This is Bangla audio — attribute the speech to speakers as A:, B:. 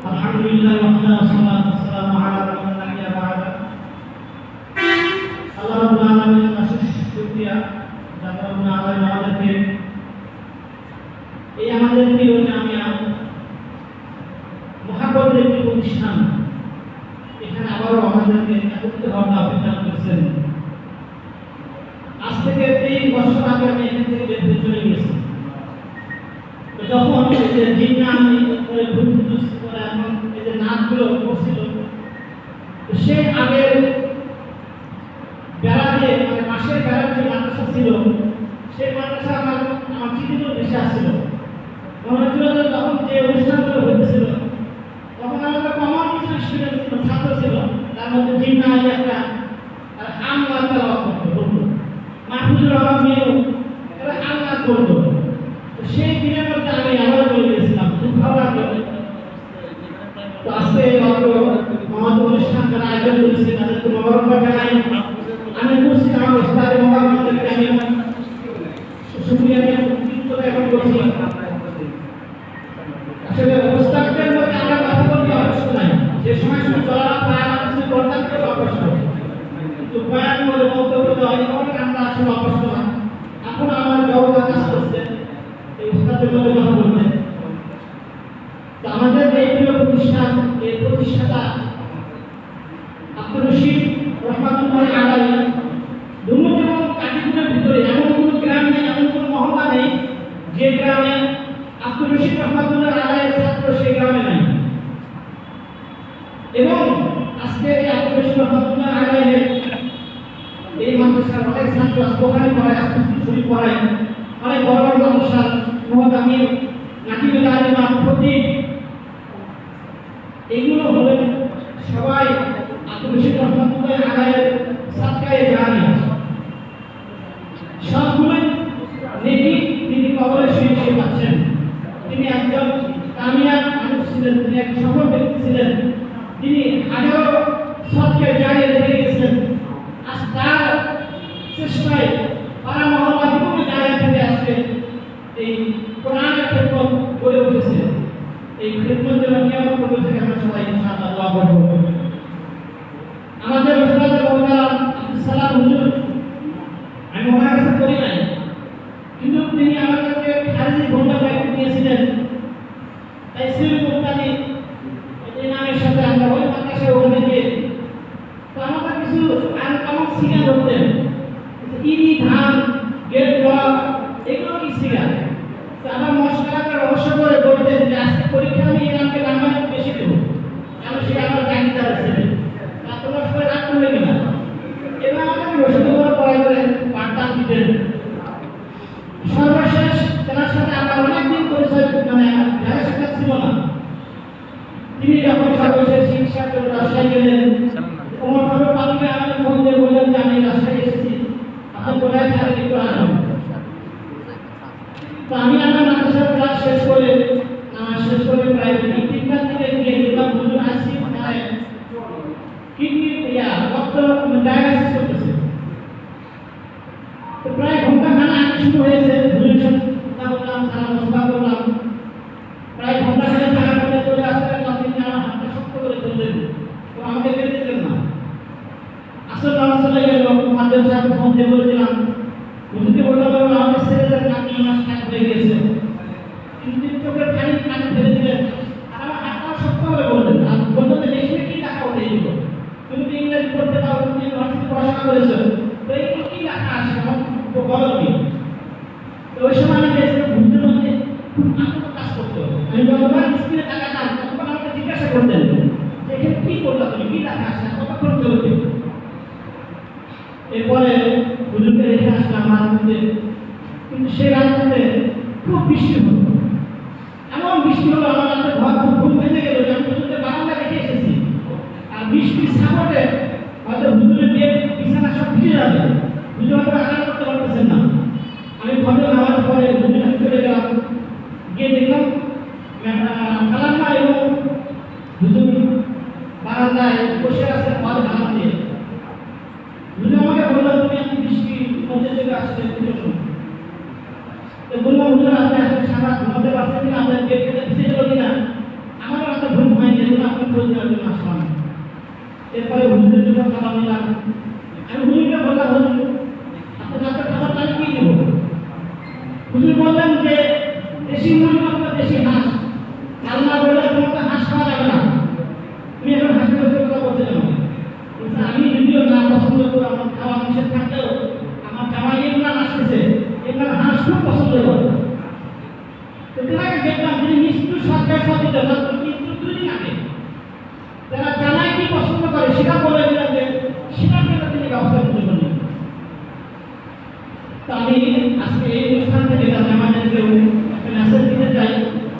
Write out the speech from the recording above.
A: আলহামদুলিল্লাহ ওয়াসসালাতু ওয়াসসালামু আলা মান লা নাবিয়্যা বা'দা। আল্লাহ রাব্বুল আলামিনের অশেষ শুকরিয়া যারা আমাদেরকে এই আমাদের প্রিয় জামিয়া মহাব্বতের একটি প্রতিষ্ঠান এখানে আবারও আমাদেরকে একত্রিত হওয়ার তৌফিক দান করেছেন। আজ থেকে 23 বছর আগে আমি এখান থেকে বের হয়ে চলে গেছি। তো যখন এই যে জিন্না আমি করে ঘুরতে করে এখন এই যে নাচগুলো করছিল, তো সেই আগের বেড়াতে মানে মাসের বেড়ার যে মাদ্রাসা ছিল, সেই মাদ্রাসা আমার চিঠিগুলো বেশি আসছিল। মনে হচ্ছিল যে তখন যে অনুষ্ঠানগুলো হইতেছিল তখন আমাদের কমন কিছু স্টুডেন্ট ছিল, ছাত্র ছিল, তার মধ্যে জিন্না একটা আমলা তেলাওয়াত করতো, বলতো মাহফুজুর রহমান মিনু এরা আমলা করতো। তো সেই দিনের মধ্যে আমি আবার চলে গেছিলাম, খুব ভালো লাগলো। তো আজকে আমাদের অনুষ্ঠান যারা আয়োজন করেছে তাদেরকে মোবারকবাদ জানাই। আমি খুশি আমার উস্তাদ মোহাম্মদকে আমি শুকরিয়া জ্ঞাপন করছি। আসলে উস্তাদদের মধ্যে আমরা কথা বলতে অবশ্যই নাই, যে সময় শুধু চলা প্রায় কিছু করতাম কেউ অবশ্য কিন্তু বয়ান করে বক্তব্য দেওয়া অনেক আমরা আসলে অবশ্য না। এখন আমার জগৎ কাজ করছে এই উস্তাদের মধ্যে কথা বলতে। তো আমাদের এই প্রিয় প্রতিষ্ঠান, এই প্রতিষ্ঠাতা আব্দুর রশিদ রহমাতুল্লাহ আলাইহি দুর্নীতি এবং কাটিগুলোর ভিতরে এমন কোনো গ্রাম নেই, এমন কোনো মহল্লা নেই যে গ্রামে আব্দুর রশিদ রহমাতুল্লাহ আলাইহির ছাত্র সেই গ্রামে নাই। এবং আজকে আব্দুর রশিদ রহমাতুল্লাহ আলাইহির এই মাদ্রাসার অনেক ছাত্র ওখানে পড়ায়, আজকে শরীফ পড়ায়, অনেক বড় বড় মাদ্রাসার মুহাদ্দিস নাকিবুল আলিমা খতিব, এগুলো হলেন সবাই আব্দুর রশিদ রহমাতুল্লাহ আলাইহির সাদকায়ে জারিয়া। সবগুলোই নেকি তিনি কবরে শুয়ে পাচ্ছেন। তিনি একজন কামিয়াব মানুষ ছিলেন, তিনি এক সফল ব্যক্তি ছিলেন, তিনি হাজারো সাদকায়ে জারিয়া রেখে গেছেন। আজ তার চেষ্টায় পাড়া মহল্লা বিভিন্ন জায়গা থেকে আজকে এই কোরআনের খেদমত গড়ে উঠেছে। এই খেদমত যেন কিয়ামত পর্যন্ত আমরা সবাই ইনশাআল্লাহ দোয়া করব। আমাদের উস্তাদের মোহতারাম আব্দুল সালাম হুজুর, আমি ওনার কাছে করি নাই, কিন্তু তিনি আমাদেরকে খারিজি ঘন্টা প্যাকেট দিয়েছিলেন। তাই সিল মুক্তাদি এই নামের সাথে আমরা ওই মাদ্রাসায় ওখানে গিয়ে তো আমাদের কিছু আনকমন সিগা ধরতেন, ইরি ধান গেট ব্লক এগুলো কি সিগা। তো আমার মশলাটা রহস্য করে বলতেন যে আজকে পরীক্ষা আমি এই নামকে নাম্বার বেশি দেবো, কারণ সে আমার চাকরিদার আছে, তা তোমার সবাই রাগ করবে কিনা। এবার আমাকে রসিদ করে পড়াই করে পাঠদান দিতেন। সর্বশেষ তেনার সাথে আমার অনেকদিন পরিচয় মানে দেখা সাক্ষাৎ ছিল না। তিনি যখন সর্বশেষ শিক্ষার জন্য রাজশাহী গেলেন, ওমর ফারুক পালিকে আমাকে ফোন দিয়ে বললেন যে আমি রাজশাহী এসেছি, আপনি কোথায় থাকেন একটু আসুন। তো আমি আমার মাদ্রাসার ক্লাস শেষ করে প্রায় 3টার দিকে গিয়ে দেখলাম হুজুর আসছি মানে কিডনি রক্ত ডায়ালাইসিস করতেছে। তো প্রায় ঘন্টাখানা আগে শুরু হয়েছে, হুজুরের সাথে কথা বললাম, সালাম নমস্কার করলাম। প্রায় ঘন্টাখানেক থাকার পরে চলে আসতে তিনি আমার হাতটা শক্ত করে ধরলেন, তো আমাকে বের দিলেন না। আসল নামাজ চলে গেল, মাদ্রাসা সাহেব ফোন দিয়ে বলেছিলাম, হুজুরকে বললাম আমাদের ছেলেদের নাকি নামাজ ত্যাগ হয়ে গেছে, কিন্তু চোখের পানি পানি ফেলে দিলেন। আর আমার হাতটা শক্ত করে বললেন, আর বললেন যে দেশে কি টাকা উঠে দিল, তুমি তো ইংরেজি পড়তে পারো, তুমি ইউনিভার্সিটি পড়াশোনা করেছো, তো এইগুলো কি লেখা আসে আমার তো বলো তুমি। তো ওই সময় আমি গেছিলাম ভুলতে মধ্যে খুব আনন্দ কাজ করতো। আমি যতবার স্কুলে টাকাতাম তখন আমাকে জিজ্ঞাসা করতেন যে এখানে কি করলো, তুমি কি লেখা আসে, কতক্ষণ চলবে। এরপরে হুজুরকে রেখে আসলাম রাত্রিতে, কিন্তু সেই রাত্রিতে খুব বৃষ্টি হতো। এমন বৃষ্টি হলো আমার রাতে ঘর খুব ঘুম ভেঙে গেল যে আমি হুজুরকে বারান্দা রেখে এসেছি, আর বৃষ্টির সাপোর্টে হয়তো হুজুরের বেড বিছানা সব ভিজে যাবে, হুজুর হয়তো আরাম করতে পারতেছেন না। আমি ফজর নামাজ পড়ে হুজুরের কাছে চলে গেলাম, গিয়ে দেখলাম খালাম্মা এবং হুজুর বারান্দায় বসে আছে পা ঢাকা দিয়ে। হুজুর আমাকে বললো তুমি এত বৃষ্টি মধ্যে থেকে আসলে তো বললাম হুজুর আপনি আসলে সারা ঘুমাতে পারছেন কিনা, আপনার পেট খেতে পিছিয়ে গেল কিনা। আমারও একটা ঘুম হয়নি, হুজুরের জন্য খাবার নিলাম। আমি হুজুরকে বললাম, হুজুর আপনার রাতের খাবারটা আমি কি দেবো? হুজুর বললেন যে দেশি মুরগি অথবা দেশি হাঁস। আল্লাহ বলে তোমাকে হাঁস খাওয়া যাবে না। তুমি এখন হাঁসের কথা বলতে জানো? আমি যদিও না পছন্দ করি, আমার খাওয়া নিষেধ থাকলেও আমার জামাই ইমরান আসতেছে, ইমরান হাঁস খুব পছন্দ করে। তো তাকে দেখলাম তিনি মৃত্যু সরকার সাথে মাত্র মৃত্যু 2 দিন আগে যারা জামাই কি পছন্দ করে সেটা বলে দিলাম যে সেটার জন্য তিনি ব্যবস্থা করতে পারেন। তো আমি আজকে এই অনুষ্ঠান থেকে